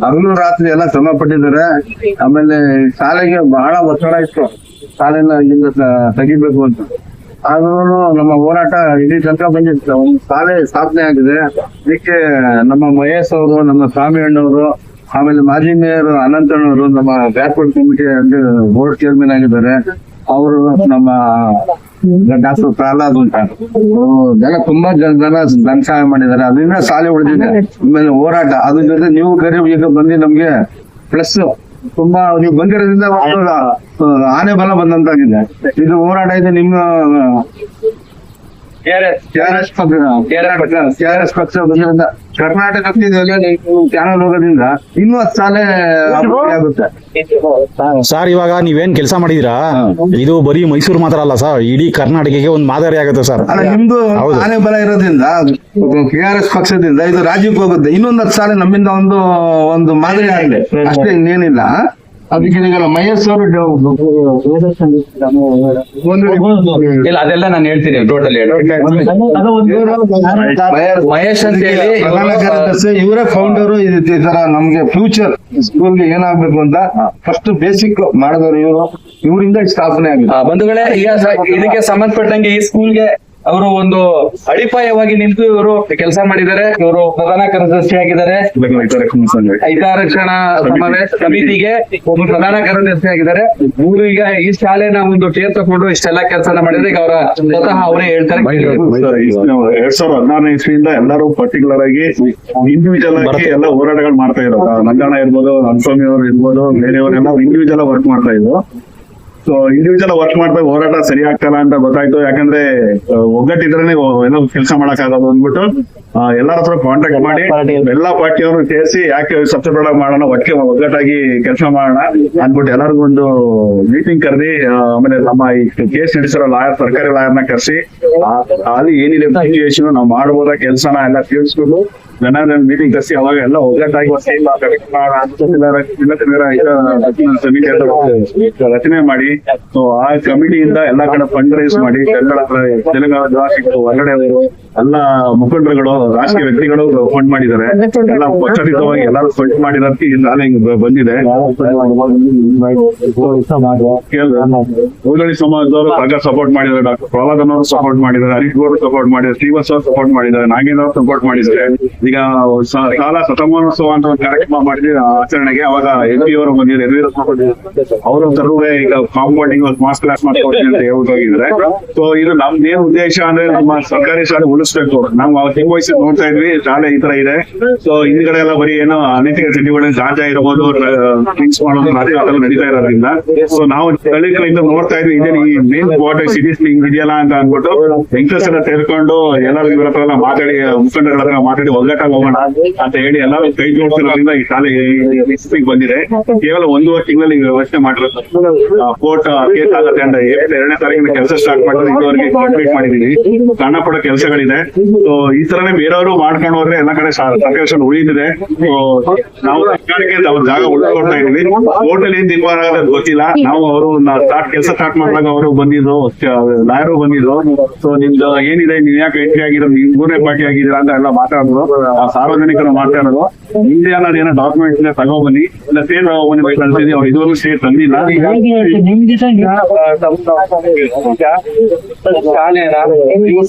ಹಗಲು ರಾತ್ರಿ ಎಲ್ಲ ಶ್ರಮ ಪಟ್ಟಿದ್ದಾರೆ. ಆಮೇಲೆ ಶಾಲೆಗೆ ಬಹಳ ಒತ್ತಡ ಇತ್ತು, ಶಾಲೆನ ಇಲ್ಲಿಂದ ತೆಗಿಬೇಕು ಅಂತ. ಆದ್ರೂ ನಮ್ಮ ಹೋರಾಟ ಇಡೀ ತನಕ ಬಂದಿತ್ತು. ಒಂದು ಶಾಲೆ ಸ್ಥಾಪನೆ ಆಗಿದೆ. ಇದಕ್ಕೆ ನಮ್ಮ ಮಹೇಶ್ ಅವರು, ನಮ್ಮ ಸ್ವಾಮಿ ಅಣ್ಣವರು, ಆಮೇಲೆ ಮಾಜಿ ಮೇಯರ್ ಅನಂತಣ್ಣವರು ನಮ್ಮ ಬ್ಯಾಕ್ವರ್ಡ್ ಕಮಿಟಿ ಬೋರ್ಡ್ ಚೇರ್ಮನ್ ಆಗಿದ್ದಾರೆ. ಅವರು ನಮ್ಮ ಡಾಕ್ಟರ್ ಪ್ರಹ್ಲಾದ್ ಅಂತ ಜನ ತುಂಬಾ ಜನ ಧನ ಸಹಾಯ ಮಾಡಿದ್ದಾರೆ. ಅದರಿಂದ ಶಾಲೆ ಉಳಿದಿದೆ. ಆಮೇಲೆ ಹೋರಾಟ ಅದ್ರ ಜೊತೆ ನೀವು ಬೇರೆ ಈಗ ಬಂದು ನಮ್ಗೆ ಪ್ಲಸ್ ತುಂಬಾ ನೀವು ಬಂದಿರೋದ್ರಿಂದ ಆನೆ ಬಲ ಬಂದಂತಾಗಿದೆ. ಇದು ಹೋರಾಟ ಇದೆ ನಿಮ್ಮ KRS ಪಕ್ಷ ಬಂದಿರೋದ್ರಿಂದ ಕರ್ನಾಟಕಕ್ಕೆ ಚಾನಲ್ ಹೋಗೋದ್ರಿಂದ ಇನ್ನೂ 10 ಶಾಲೆ ಆಗುತ್ತೆ ಸರ್. ಇವಾಗ ನೀವೇನ್ ಕೆಲಸ ಮಾಡಿದೀರಾ, ಇದು ಬರೀ ಮೈಸೂರು ಮಾತ್ರ ಅಲ್ಲ ಸರ್, ಇಡೀ ಕರ್ನಾಟಕಕ್ಕೆ ಒಂದು ಮಾದರಿ ಆಗುತ್ತೆ ಸರ್. ಅಲ್ಲ, ನಿಮ್ದು ಆನೆ ಬಲ ಇರೋದ್ರಿಂದ KRS ಪಕ್ಷದಿಂದ ಇದು ರಾಜ್ಯಕ್ಕೆ ಹೋಗುತ್ತೆ. ಇನ್ನೊಂದು 10 ಶಾಲೆ ನಮ್ಮಿಂದ ಒಂದು ಮಾದರಿ ಆಗಲಿ ಅಷ್ಟೇ, ಇನ್ನೇನಿಲ್ಲ. ಅದಕ್ಕೆ ಈಗ ಮಹೇಶ್ ಅವರು ಇಲ್ಲ, ಅದೆಲ್ಲ ನಾನು ಹೇಳ್ತೀನಿ ಟೋಟಲ್ ಮಹೇಶ್ ಅಂತ ಹೇಳಿ ಇವರೇ ಫೌಂಡರು. ಈ ತರ ನಮ್ಗೆ ಫ್ಯೂಚರ್ ಸ್ಕೂಲ್ಗೆ ಏನಾಗ್ಬೇಕು ಅಂತ ಫಸ್ಟ್ ಬೇಸಿಕ್ ಮಾಡಿದವರು ಇವರಿಂದ ಸ್ಥಾಪನೆ ಆಗಿದೆ. ಬಂಧುಗಳೇ, ಈಗ ಇದಕ್ಕೆ ಸಂಬಂಧಪಟ್ಟಂಗೆ ಈ ಸ್ಕೂಲ್ಗೆ ಅವರು ಒಂದು ಅಡಿಪಾಯವಾಗಿ ನಿಂತು ಇವರು ಕೆಲಸ ಮಾಡಿದ್ದಾರೆ. ಇವರು ಪ್ರಧಾನ ಕಾರ್ಯದರ್ಶಿಯಾಗಿದ್ದಾರೆ. ಹಿತರಕ್ಷಣಾ ಸಮಾವೇಶ ಸಮಿತಿಗೆ ಒಬ್ಬ ಪ್ರಧಾನ ಕಾರ್ಯದರ್ಶಿಯಾಗಿದ್ದಾರೆ. ಇವರು ಈಗ ಈ ಶಾಲೆನ ಒಂದು ಕೇರ್ ತಗೊಂಡು ಇಷ್ಟೆಲ್ಲ ಕೆಲಸ ಮಾಡಿದ್ರೆ ಈಗ ಅವರ ಸ್ವತಃ ಅವರೇ ಹೇಳ್ತಾರೆ. 2016ನೇ ಇಸ್ವಿಯಿಂದ ಎಲ್ಲರೂ ಪರ್ಟಿಕ್ಯುಲರ್ ಆಗಿ ಇಂಡಿವಿಜುವಲ್ ಆಗಿ ಎಲ್ಲ ಹೋರಾಟಗಳು ಮಾಡ್ತಾ ಇರೋದು. ನಂದಣ್ಣ ಇರ್ಬೋದು, ಅನ್ಸ್ವಾಮಿ ಅವರು ಇರ್ಬೋದು, ಬೇರೆಯವರೆಲ್ಲ ಇಂಡಿವಿಜುವಲ್ ವರ್ಕ್ ಮಾಡ್ತಾ ಇದ್ರು. ಸೊ ಇಂಡಿವಿಜುವಲ್ ವರ್ಕ್ ಮಾಡ್ತಾ ಹೋರಾಟ ಸರಿ ಆಗ್ತಲ್ಲ ಅಂತ ಗೊತ್ತಾಯ್ತು. ಯಾಕಂದ್ರೆ ಒಗ್ಗಟ್ಟಿದ್ರೇನೆ ಏನೋ ಕೆಲಸ ಮಾಡಕ್ ಆಗೋದು ಅಂದ್ಬಿಟ್ಟು ಎಲ್ಲರ ಹತ್ರ ಕಾಂಟ್ಯಾಕ್ಟ್ ಮಾಡಿ ಎಲ್ಲಾ ಪಾರ್ಟಿಯವರು ಸೇರಿಸಿ ಯಾಕೆ ಸಬ್ಸಿಡೈಡ್ ಮಾಡೋಣ, ಒಗ್ಗಟ್ಟಾಗಿ ಕೆಲಸ ಮಾಡೋಣ ಅಂದ್ಬಿಟ್ಟು ಎಲ್ಲರಿಗೂ ಒಂದು ಮೀಟಿಂಗ್ ಕರೆದಿ, ಆಮೇಲೆ ನಮ್ಮ ಈ ಕೇಸ್ ನಡೆಸಿರೋ ಲಾಯರ್, ಸರ್ಕಾರಿ ಲಾಯರ್ನ ಕರೆಸಿ ಅಲ್ಲಿ ಏನಿದೆ ಸಿಚುವೇಶನ್ ನಾವು ಮಾಡಬಹುದ ಕೆಲಸನ ಎಲ್ಲ ತಿಳಿಸ್ಬಿಟ್ಟು ಮೀಟಿಂಗ್ ಕರೆಸಿ ಅವಾಗ ಎಲ್ಲ ಒಗ್ಗಟ್ಟಾಗಿ ರಚನೆ ಮಾಡಿ, ಸೊ ಆ ಕಮಿಟಿಯಿಂದ ಎಲ್ಲಾ ಕಡೆ ಫಂಡ್ ರೈಸ್ ಮಾಡಿ ತೆಲಂಗಾಣ ನಿವಾಸಿಗಳು, ಹೊರಗಡೆ ಎಲ್ಲ ಮುಖಂಡರುಗಳು, ರಾಜಕೀಯ ವ್ಯಕ್ತಿಗಳು ಫಂಡ್ ಮಾಡಿದ್ದಾರೆ. ಎಲ್ಲ ಪಕ್ಷಾತೀತವಾಗಿ ಎಲ್ಲರೂ ಫಂಡ್ ಮಾಡಿರೋದಕ್ಕೆ ಈ ಶಾಲೆ ಬಂದಿದೆ. ಹೋಗಳಿ ಸಮಾಜದವರು ಸಾಗ ಸಪೋರ್ಟ್ ಮಾಡಿದ್ದಾರೆ, ಡಾಕ್ಟರ್ ಪ್ರಹ್ಲಾದ್ ಅವರು ಸಪೋರ್ಟ್ ಮಾಡಿದ್ದಾರೆ, ಹರೀಶ್ ಗೌಡ್ ಸಪೋರ್ಟ್ ಮಾಡಿದ್ದಾರೆ, ಶ್ರೀವತ್ಸ ಅವರು ಸಪೋರ್ಟ್ ಮಾಡಿದ್ದಾರೆ, ನಾಗೇಂದ್ರ ಅವರು ಸಪೋರ್ಟ್ ಮಾಡಿದ್ದಾರೆ. ಈಗ ಶಾಲಾ ಶತಮಾನೋತ್ಸವ ಅಂತ ಒಂದು ಕಾರ್ಯಕ್ರಮ ಮಾಡಿದ್ವಿ ಆಚರಣೆಗೆ. ಅವಾಗ MP ಅವರು ಬಂದಿದ್ದಾರೆ, ಅವರು ತರುವೆ ಈಗ ಕಾಂಪೌಂಡಿಂಗ್ ಮಾಸ್ ಕ್ಲಾಸ್ ಮಾಡ್ಕೊಡ್ತೀನಿ ಅಂತ ಹೇಳ್ಬಿಟ್ಟು ಹೋಗಿದ್ರೆ. ಸೊ ಇದು ನಮ್ದೇನ್ ಉದ್ದೇಶ ಅಂದ್ರೆ ನಮ್ಮ ಸರ್ಕಾರಿ ಶಾಲೆ ಉಳಿಸ್ಬೇಕು. ನಾವು ಚಿಕ್ಕ ವಯಸ್ಸಿಗೆ ನೋಡ್ತಾ ಇದ್ವಿ ಶಾಲೆ ಈ ತರ ಇದೆ. ಸೊ ಹಿಂದ್ಗಡೆ ಎಲ್ಲ ಬರೀ ಏನೋ ಅನೈತಿಕ ಚಟುವಟಿಕೆ, ಗಾಂಜಾ ಇರಬಹುದು, ಡ್ರಿಂಕ್ಸ್ ಮಾಡೋದು, ಅದೆಲ್ಲ ನಡೀತಾ ಇರೋದ್ರಿಂದ ಸೊ ನಾವು ಸ್ಥಳೀಕರಿಂದ ನೋಡ್ತಾ ಇದ್ವಿ ಇದೇನು ಈ ಮೇನ್ ಕ್ವಾರ್ಟರ್ ಸಿಟೀಸ್ ಹಿಂಗ್ ಇದೆಯಲ್ಲ ಅಂತ ಅಂದ್ಬಿಟ್ಟು ಯಂಗ್ಸ್ಟರ್ಸ್ ಎಲ್ಲ ತೆಗೆದುಕೊಂಡು ಎಲ್ಲರೂ ಇವ್ರ ಹತ್ರ ಎಲ್ಲ ಮಾತಾಡಿ, ಮುಖಂಡರ ಹತ್ರ ಮಾತಾಡಿ ಒಗ್ಗಟ್ಟಾಗಿ ಹೋಗೋಣ ಅಂತ ಹೇಳಿ ಎಲ್ಲರೂ ಕೈ ಜೋಡಿಸಿರೋದ್ರಿಂದ ಈ ಶಾಲೆ ಬಂದಿದೆ. ಕೇವಲ 1.5 ತಿಂಗಳಲ್ಲಿ ವ್ಯವಸ್ಥೆ ಮಾಡಿರೋದು. ಕೋರ್ಟ್ ಕೇಸ್ ಆಗುತ್ತೆ ಅಂತ ಏಪ್ರಿಲ್ 2ನೇ ತಾರೀಕಿನ ಕೆಲಸ ಸ್ಟಾರ್ಟ್ ಮಾಡಿದ್ರೆ ಇದುವರೆಗೆ ಕಂಪ್ಲೀಟ್ ಮಾಡಿದೀವಿ. ಸಣ್ಣ ಪುಟ್ಟ ಕೆಲಸಗಳಿದೆ. ಸೊ ಈ ತರನೇ ಬೇರೆಯವರು ಮಾಡ್ಕೊಂಡು ಹೋದ್ರೆ ಎಲ್ಲ ಕಡೆ ಸರ್ಕಾರ ಉಳಿದಿದೆ. ನಾವು ಸರ್ಕಾರಕ್ಕೆ ಅವ್ರ ಜಾಗ ಉಳ್ಕೊಡ್ತಾ ಇದೀವಿ. ಕೋರ್ಟ್ ಅಲ್ಲಿ ಏನ್ ತೀರ್ಮಾನ ಆಗೋದು ಗೊತ್ತಿಲ್ಲ. ನಾವು ಅವರು ಕೆಲಸ ಸ್ಟಾರ್ಟ್ ಮಾಡಿದಾಗ ಅವರು ಬಂದಿದ್ರು, ಲಾಯರು ಬಂದಿದ್ರು. ಸೊ ನಿಮ್ದು ಏನಿದೆ, ನೀವ್ ಯಾಕೆ ಎಂಟ್ರಿ ಆಗಿರೋ, ನೀವು 3ನೇ ಪಾರ್ಟಿ ಆಗಿದ್ದೀರಾ ಅಂತ ಎಲ್ಲ ಮಾತಾಡಿದ್ರು. ಆ ಸಾರ್ವಜನಿಕರು ಮಾತಾಡೋದು ಹಿಂದೆ ಅನ್ನೋದು ಏನೋ ಡಾಕ್ಯುಮೆಂಟ್ಸ್ ಇದೆ ತಗೊಬನ್ನಿ, ಇಲ್ಲ ಸ್ಟೇಟ್ ತಗೊಬನ್ನಿ ಕಳ್ಸಿದೀವಿ. ಅವ್ರು ಇದುವರೆಗೂ ಸ್ಟೇಟ್ ತಂದಿಲ್ಲ.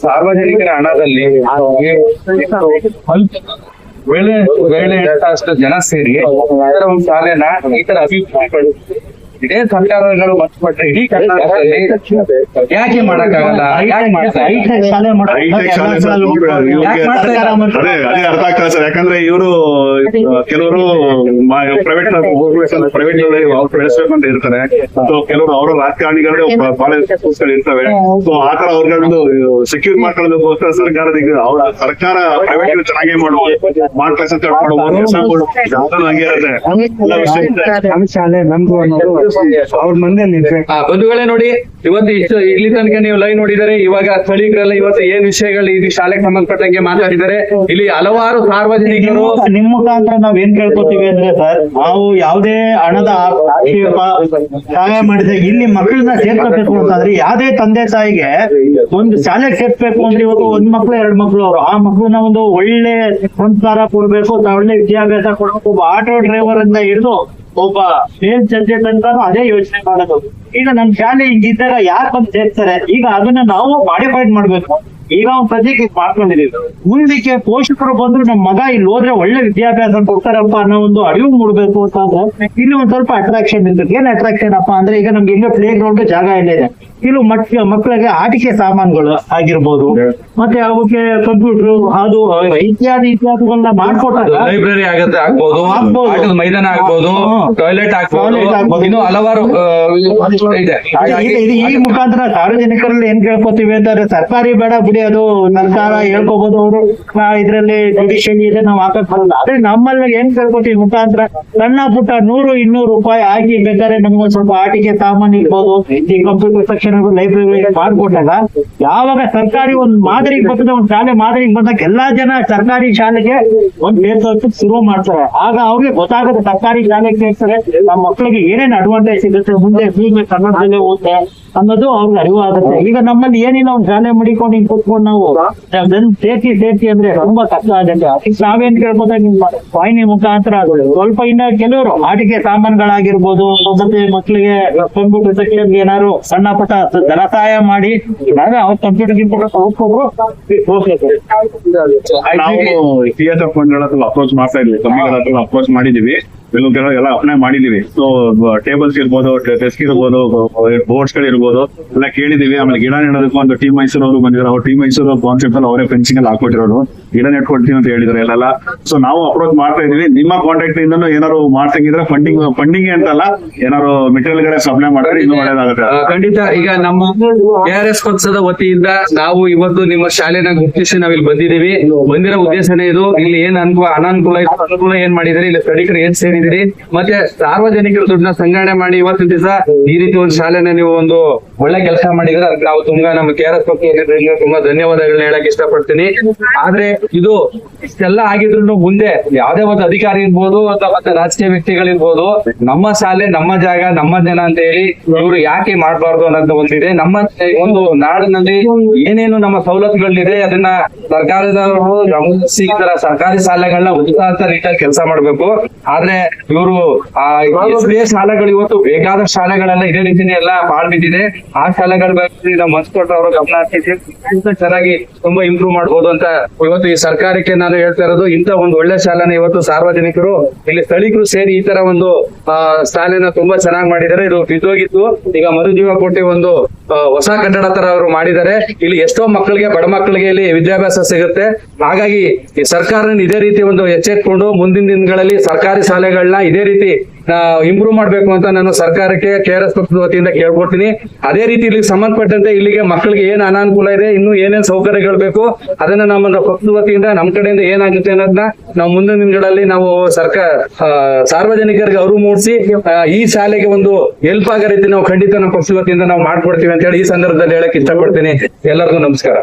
ಸಾರ್ವಜನಿಕರ ಹಣದಲ್ಲಿ ವೇಳೆ ಅಷ್ಟು ಜನ ಸೇರಿ ಒಂದು ಶಾಲೆನ ಈ ತರ ಅಭಿಪ್ರಾಯ ಇದೇ ಸರ್ಕಾರಗಳು ಮಟ್ಟಪಟ್ಟ ಇಡೀ ಕರ್ನಾಟಕದಲ್ಲಿ ಯಾಕೆ ಮಾಡಕ್ಕಾಗಲ್ಲ? ಅದೇ ಅರ್ಥ ಆಗ್ತದೆ ಸರ್. ಯಾಕಂದ್ರೆ ಇವರು ಕೆಲವರು ಪ್ರೈವೇಟ್ ಬೆಳೆಸ್ಬೇಕು ಅಂತ ಇರ್ತಾರೆ. ಸೊ ಕೆಲವರು ಅವರ ರಾಜಕಾರಣಿಗಳು ಕಾಲೇಜ್ ಇರ್ತವೆ. ಸೊ ಆತರ ಅವ್ರಿಗೊಂದು ಸೆಕ್ಯೂರ್ ಮಾಡ್ಕೊಳ್ಳೋದಕ್ಕೋಸ್ಕರ ಸರ್ಕಾರ ಪ್ರೈವೇಟ್ ಚೆನ್ನಾಗೇ ಮಾಡ್ಬೇಕು ಹಂಗೆ ಇರುತ್ತೆ. ಅವ್ರ ಮನೇಲಿ ಬಂಧುಗಳೇ ನೋಡಿ, ಇವತ್ತು ಇಷ್ಟು ಇಲ್ಲಿ ತನಕ ನೀವು ಲೈವ್ ನೋಡಿದರೆ, ಇವಾಗ ಸ್ಥಳೀಕರೆಲ್ಲ ಇವತ್ತು ಏನ್ ವಿಷಯಗಳು ಇಲ್ಲಿ ಶಾಲೆಗೆ ಸಂಬಂಧಪಟ್ಟಂಗೆ ಮಾತಾಡಿದ್ದಾರೆ. ಇಲ್ಲಿ ಹಲವಾರು ಸಾರ್ವಜನಿಕರು ನಿಮ್ ಮುಖಾಂತರ ನಾವ್ ಏನ್ ಕೇಳ್ಕೊತೀವಿ ಅಂದ್ರೆ ಸರ್, ನಾವು ಯಾವುದೇ ಹಣದ ಆಕ್ಷೇಪ ಸಹಾಯ ಮಾಡಿದ್ರೆ ಇಲ್ಲಿ ಮಕ್ಕಳನ್ನ ಸೇರ್ಕೋಬೇಕು ಅಂತಂದ್ರೆ, ಯಾವ್ದೇ ತಂದೆ ತಾಯಿಗೆ ಒಂದು ಶಾಲೆಗೆ ಸೇರ್ಸ್ಬೇಕು ಅಂದ್ರೆ ಇವತ್ತು ಒಂದ್ ಮಕ್ಳು 2 ಮಕ್ಳು ಅವರು ಆ ಮಕ್ಳನ್ನ ಒಂದು ಒಳ್ಳೆ ಸಂಸ್ಕಾರ ಕೊಡ್ಬೇಕು, ಒಳ್ಳೆ ವಿದ್ಯಾಭ್ಯಾಸ ಕೊಡ್ಬೇಕು. ಒಬ್ಬ ಆಟೋ ಡ್ರೈವರ್ ಅಂತ ಹಿಡಿದು ಒಬ್ಬ ಮೇಲ್ ಚರ್ಚೆ ತನಕ ಅದೇ ಯೋಚನೆ ಮಾಡೋದು. ಈಗ ನಮ್ ಶಾಲೆ ಹಿಂಗಿದ್ದಾಗ ಯಾರು ಬಂದು ಸೇರ್ತಾರೆ? ಈಗ ಅದನ್ನ ನಾವು ಮಾಡಿಫೈಡ್ ಮಾಡ್ಬೇಕು. ಈಗ ಒಂದು ಸದ್ಯಕ್ಕೆ ಮಾಡ್ಕೊಂಡಿದೀವಿ, ಮುಂದಕ್ಕೆ ಪೋಷಕರು ಬಂದ್ರು ನಮ್ಮ ಮಗ ಇಲ್ಲಿ ಹೋದ್ರೆ ಒಳ್ಳೆ ವಿದ್ಯಾಭ್ಯಾಸ ಕೊಡ್ತಾರಪ್ಪ ಅನ್ನೋ ಒಂದು ಅರಿವು ಮೂಡ್ಬೇಕು ಅಂತಂದ್ರೆ ಇಲ್ಲಿ ಒಂದ್ ಸ್ವಲ್ಪ ಅಟ್ರಾಕ್ಷನ್ ಇರ್ತದೆ. ಏನ್ ಅಟ್ರಾಕ್ಷನ್ ಅಪ್ಪ ಅಂದ್ರೆ, ಈಗ ನಮ್ಗೆ ಹೆಂಗೆ ಪ್ಲೇ ಗ್ರೌಂಡ್ ಜಾಗ ಇಲ್ಲ ಇದೆ, ಇಲ್ಲಿ ಮಕ್ಕಳಿಗೆ ಆಟಿಕೆ ಸಾಮಾನುಗಳು ಆಗಿರ್ಬೋದು, ಮತ್ತೆ ಅವಕ್ಕೆ ಕಂಪ್ಯೂಟರ್ ಅದು ಇತ್ಯಾದಿಗಳನ್ನ ಮಾಡ್ಕೊಟ್ಟಾಗ ಲೈಬ್ರರಿ ಆಗ್ಬೋದು, ಆಟದ ಮೈದಾನ ಆಗ್ಬೋದು, ಟಾಯ್ಲೆಟ್ ಆಗ್ಬೋದು, ಇನ್ನು ಹಲವಾರು ಇದೆ. ಈ ಮುಖಾಂತರ ಸಾರ್ವಜನಿಕರಲ್ಲಿ ಏನ್ ಕೇಳ್ಕೊತೀವಿ ಅಂತಂದ್ರೆ, ಸರ್ಕಾರಿ ಬೇಡ ಬಿಡಿ, ಅದು ಸರ್ಕಾರ ಹೇಳ್ಕೋಬಹುದು, ಅವರು ಇದ್ರಲ್ಲಿ ಜುಡಿಷಿಯರಿ ಇದೆ, ನಾವು ಹಾಕಕ್ ಬರಲ್ಲ. ಆದ್ರೆ ನಮ್ಮಲ್ಲಿ ಏನ್ ಕೇಳ್ಕೊತೀವಿ ಮುಖಾಂತರ ಸಣ್ಣ ಪುಟ್ಟ 100-200 ರೂಪಾಯಿ ಹಾಕಿ ಬೇಕಾದ್ರೆ ನಮ್ಗೆ ಸ್ವಲ್ಪ ಆಟಿಕೆ ಸಾಮಾನು ಇರ್ಬೋದು, ಈ ಕಂಪ್ಯೂಟರ್ ಸೆಕ್ಷನ್ ಲೈಬ್ರರಿ ಮಾಡ್ಕೊಟ್ಟಾಗ, ಯಾವಾಗ ಸರ್ಕಾರಿ ಒಂದ್ ಮಾದರಿಗೆ ಬರ್ತದೆ, ಒಂದ್ ಶಾಲೆ ಮಾದರಿಗೆ ಬಂದಾಗ ಎಲ್ಲಾ ಜನ ಸರ್ಕಾರಿ ಶಾಲೆಗೆ ಒಂದ್ ಸೇರ್ಸೋಕೆ ಶುರು ಮಾಡ್ತಾರೆ. ಆಗ ಅವ್ರಿಗೆ ಗೊತ್ತಾಗುತ್ತೆ ಸರ್ಕಾರಿ ಶಾಲೆಗೆ ಸೇರ್ತಾರೆ, ನಮ್ಮ ಮಕ್ಕಳಿಗೆ ಏನೇನ್ ಅಡ್ವಾಂಟೇಜ್ ಸಿಗುತ್ತೆ, ಮುಂದೆ ಫ್ಯೂಚರ್ ಕನ್ನಡದಲ್ಲೇ ಓದ್ತೆ ಅನ್ನೋದು ಅವ್ರಿಗೆ ಅರಿವು ಆಗುತ್ತೆ. ಈಗ ನಮ್ಮಲ್ಲಿ ಏನಿಲ್ಲ, ಒಂದ್ ಶಾಲೆ ಮಡಿಕೊಂಡು ಹಿಂಗ್ ಕೂತ್ಕೊಂಡು ನಾವು ಸೇರ್ಸಿ ಅಂದ್ರೆ ತುಂಬಾ ಕಷ್ಟ ಆಗುತ್ತೆ. ಅದಕ್ಕೆ ನಾವೇನ್ ಕೇಳ್ಬೋದ, ನಿಮ್ಮ ವಾಹಿನಿ ಮುಖಾಂತರ ಸ್ವಲ್ಪ ಇನ್ನ ಕೆಲವರು ಆಟಿಕೆ ಸಾಮಾನುಗಳಾಗಿರ್ಬೋದು, ಮತ್ತೆ ಮಕ್ಕಳಿಗೆ ಕಂಪ್ಯೂಟರ್ ಸೆಕ್ಷನ್ ಏನಾದ್ರು ಸಣ್ಣ ಪುಟ್ಟ ಧನ ಸಹಾಯ ಮಾಡಿ ಅವ್ರ ಕಂಪ್ಯೂಟರ್ ನಾವು TSF ಫಂಡ್ಗಳ ಹತ್ರ ಅಪ್ರೋಚ್ ಮಾಡ್ತಾ ಇದ್ವಿ, ಕಂಪ್ನಿಗಳ ಹತ್ರ ಅಪ್ರೋಚ್ ಮಾಡಿದೀವಿ, ಎಲ್ಲ ಅಪ್ಲೈ ಮಾಡಿದೀವಿ. ಸೊ ಟೇಬಲ್ಸ್ ಇರ್ಬೋದು, ಡೆಸ್ಕ್ ಇರ್ಬೋದು, ಬೋರ್ಡ್ಸ್ ಗಳು ಇರ್ಬೋದು ಎಲ್ಲ ಕೇಳಿದೀವಿ. ಆಮೇಲೆ ಗಿಡ ನೆಡೋದಕ್ಕೂ ಒಂದು ಟೀಮ್ ಮೈಸೂರು ಅವರು ಬಂದಿದ್ರು, ಅವ್ರು ಟೀಮ್ ಮೈಸೂರು ಕಾನ್ಸೆಪ್ಟ್ ಅಲ್ಲಿ ಅವರೇ ಫೆನ್ಸಿಂಗ್ ಅಲ್ಲಿ ಹಾಕೊಟ್ಟಿರೋರು, ಗಿಡ ನೆಟ್ಕೊಡ್ತೀವಿ ಅಂತ ಹೇಳಿದ್ರು ಎಲ್ಲ. ಸೊ ನಾವು ಅಪ್ರೋಚ್ ಮಾಡ್ತಾ ಇದೀವಿ. ನಿಮ್ಮ ಕಾಂಟ್ಯಾಕ್ಟ್ ಇಂದ ಏನಾದ್ರು ಮಾಡ್ತಂಗಿದ್ರೆ ಫಂಡಿಂಗ್ ಅಂತಲ್ಲ, ಏನಾದ್ರು ಮೆಟೀರಿಯಲ್ ಗಳೇ ಸಪ್ಲೈ ಮಾಡಿದ್ರೆ ಇನ್ನೂ ಒಳ್ಳೇದಾಗುತ್ತೆ. ಖಂಡಿತ. ಈಗ ನಮ್ಮ ARS ಪಕ್ಷದ ವತಿಯಿಂದ ನಾವು ಇವತ್ತು ನಿಮ್ಮ ಶಾಲೆನ ಗುರುತಿಸಿ ನಾವಿಲ್ಲಿ ಬಂದಿದ್ದೀವಿ. ಬಂದಿರೋ ಉದ್ದೇಶನೇ ಇದು. ಇಲ್ಲಿ ಏನ್ ಅನಾನುಕೂಲ ಏನ್ ಮಾಡಿದಿರಿ, ಇಲ್ಲಿ ಸ್ಥಳೀಕರು ಏನ್ ಸೇರಿದಿರಿ, ಮತ್ತೆ ಸಾರ್ವಜನಿಕರು ದುಡ್ಡನ್ನ ಸಂಗ್ರಹಣೆ ಮಾಡಿ ಇವತ್ತಿನ ದಿವಸ ಈ ರೀತಿ ಒಂದು ಶಾಲೆನ ನೀವು ಒಂದು ಒಳ್ಳೆ ಕೆಲಸ ಮಾಡಿದ್ರೆ ಅದಕ್ಕೆ ನಾವು ತುಂಬಾ ನಮ್ಮ KRS ಪಕ್ಷ ತುಂಬಾ ಧನ್ಯವಾದಗಳನ್ನ ಹೇಳಕ್ ಇಷ್ಟಪಡ್ತೀನಿ. ಆದ್ರೆ ಇದು ಇಷ್ಟೆಲ್ಲ ಆಗಿದ್ರು ಮುಂದೆ ಯಾವ್ದೇ ಒಂದು ಅಧಿಕಾರಿ ಇರ್ಬೋದು ಅಥವಾ ಮತ್ತೆ ರಾಜಕೀಯ ವ್ಯಕ್ತಿಗಳಿರ್ಬೋದು, ನಮ್ಮ ಶಾಲೆ ನಮ್ಮ ಜಾಗ ನಮ್ಮ ಜನ ಅಂತ ಹೇಳಿ ಇವರು ಯಾಕೆ ಮಾಡಬಾರ್ದು ಅನ್ನೋದು ಒಂದಿದೆ. ನಮ್ಮ ಒಂದು ನಾಡಿನಲ್ಲಿ ಏನೇನು ನಮ್ಮ ಸವಲತ್ತುಗಳಿದೆ ಅದನ್ನ ಸರ್ಕಾರದವರು ಗಮನಿಸಿ ಈ ತರ ಸರ್ಕಾರಿ ಶಾಲೆಗಳನ್ನ ಉಚಿತ ರೀತಿಯಲ್ಲಿ ಕೆಲಸ ಮಾಡ್ಬೇಕು. ಆದ್ರೆ ಇವರು SBA ಶಾಲೆಗಳು ಇವತ್ತು ಬೇಕಾದ ಶಾಲೆಗಳೆಲ್ಲ ಇದೇ ರೀತಿನೇ ಎಲ್ಲ ಬಾಳ್ ಬಿದ್ದಿದೆ. ಆ ಶಾಲೆಗಳ ಬಗ್ಗೆ ನಾವು ಮನ್ಸು ಕೊಟ್ಟರೆ ಅವರು ಗಮನ ಹರಿಸಿ ಚೆನ್ನಾಗಿ ತುಂಬಾ ಇಂಪ್ರೂವ್ ಮಾಡ್ಬೋದು ಅಂತ ಇವತ್ತು ಈ ಸರ್ಕಾರಕ್ಕೆ ನಾನು ಹೇಳ್ತಾ ಇರೋದು. ಇಂತ ಒಂದು ಒಳ್ಳೆ ಶಾಲೆನ ಇವತ್ತು ಸಾರ್ವಜನಿಕರು ಇಲ್ಲಿ ಸ್ಥಳೀಕರು ಸೇರಿ ಈ ತರ ಒಂದು ಶಾಲೆನ ತುಂಬಾ ಚೆನ್ನಾಗಿ ಮಾಡಿದ್ದಾರೆ. ಇದು ಬಿದ್ದೋಗಿತ್ತು, ಈಗ ಮರುಜೀವ ಕೊಟ್ಟಿ ಒಂದು ಹೊಸ ಕಟ್ಟಡ ತರ ಅವರು ಮಾಡಿದ್ದಾರೆ. ಇಲ್ಲಿ ಎಷ್ಟೋ ಮಕ್ಕಳಿಗೆ, ಬಡ ಮಕ್ಕಳಿಗೆ ಇಲ್ಲಿ ವಿದ್ಯಾಭ್ಯಾಸ ಸಿಗುತ್ತೆ. ಹಾಗಾಗಿ ಈ ಸರ್ಕಾರ ಇದೇ ರೀತಿ ಒಂದು ಎಚ್ಚೆತ್ಕೊಂಡು ಮುಂದಿನ ದಿನಗಳಲ್ಲಿ ಸರ್ಕಾರಿ ಶಾಲೆಗಳನ್ನ ಇದೇ ರೀತಿ ಇಂಪ್ರೂವ್ ಮಾಡ್ಬೇಕು ಅಂತ ನಾನು ಸರ್ಕಾರಕ್ಕೆ KRS ಪಕ್ಷದ ವತಿಯಿಂದ ಕೇಳ್ಕೊಡ್ತೀನಿ. ಅದೇ ರೀತಿ ಇಲ್ಲಿಗೆ ಸಂಬಂಧಪಟ್ಟಂತೆ ಇಲ್ಲಿಗೆ ಮಕ್ಕಳಿಗೆ ಏನ್ ಅನಾನುಕೂಲ ಇದೆ, ಇನ್ನು ಏನೇನ್ ಸೌಕರ್ಯಗಳು ಬೇಕು ಅದನ್ನ ನಮ್ಮ ಪಕ್ಷದ ವತಿಯಿಂದ ನಮ್ಮ ಕಡೆಯಿಂದ ಏನಾಗುತ್ತೆ ಅನ್ನೋದನ್ನ ನಾವು ಮುಂದಿನ ದಿನಗಳಲ್ಲಿ ನಾವು ಸಾರ್ವಜನಿಕರಿಗೆ ಅರಿವು ಮೂಡಿಸಿ ಈ ಶಾಲೆಗೆ ಒಂದು ಹೆಲ್ಪ್ ಆಗೋ ರೀತಿ ನಾವು ಖಂಡಿತ ನಮ್ಮ ಪಕ್ಷದ ವತಿಯಿಂದ ನಾವು ಮಾಡ್ಕೊಡ್ತೀವಿ ಅಂತ ಹೇಳಿ ಈ ಸಂದರ್ಭದಲ್ಲಿ ಹೇಳಕ್ ಇಷ್ಟಪಡ್ತೀನಿ. ಎಲ್ಲರಿಗೂ ನಮಸ್ಕಾರ.